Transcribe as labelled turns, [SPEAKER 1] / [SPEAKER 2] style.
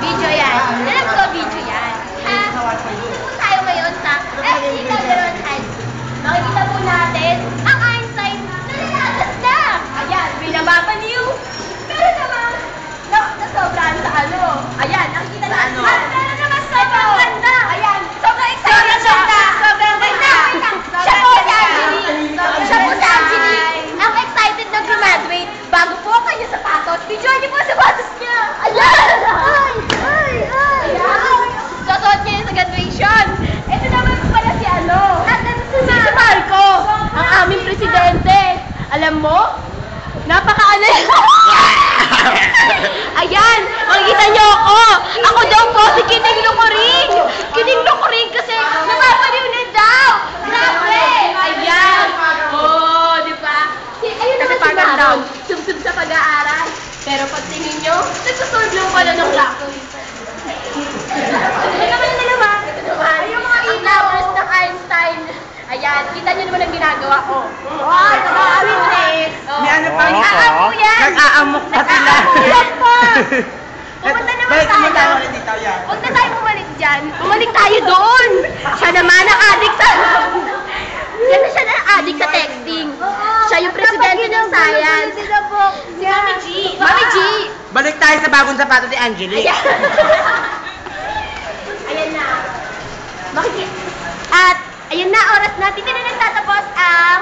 [SPEAKER 1] Video yan. Alam ko, video yan. Ha? Dito po tayo ngayon sa Ethical Neurotype. Makikita po natin ang Einstein na nalagas na. Ayan, binababaliw. Pero naman, nasobrahan sa ano. Ayan, nakikita natin. Pero naman sobrang ganda. Ayan, sobrang excited siya. Sobrang ganda. Siya po si Angelique. Siya po si Angelique. Ang excited na graduate. Bago po ang kanyang sapatos, videoan niyo po ang sapatos niya. Ayan! Ayan! Susuot niya yun sa graduation. Ito naman po pala si ano. Si Marco, ang aming presidente. Alam mo, napaka-ano yun. Ayan, makikita niyo ako. Ako daw po si Kining Lukuring. Kining Lukuring kasi napapaliw na daw. Grabe! Ayan. Oh, di ba? Ayun naman si Maron. Sub-sub sa pag-aaral. Pero pag tingin nyo, nagsusolve lang pala ng lako. Ito naman yung dalawa. Ay, yung mga ilaws ng Einstein. Ayan, kita nyo naman ang ginagawa ko. Oh, nag-aamok eh.
[SPEAKER 2] May ano pa?
[SPEAKER 1] Nag-aamok yan.
[SPEAKER 2] Nag-aamok pa sila.
[SPEAKER 1] Nag-aamok pa. Pumunta naman tayo.
[SPEAKER 2] Huwag
[SPEAKER 1] Huwag na tayo bumalik dyan. Bumalik tayo doon. Siya naman ang addict sa... Kasi siya na addict sa texting. Siya yung presidente ng science. Si Mami G. Mami G.
[SPEAKER 2] Balik tayo sa bagong sapato ni Angelique.
[SPEAKER 1] Ayan. Ayan na. At ayan na, oras na. Dito na nagtatapos ang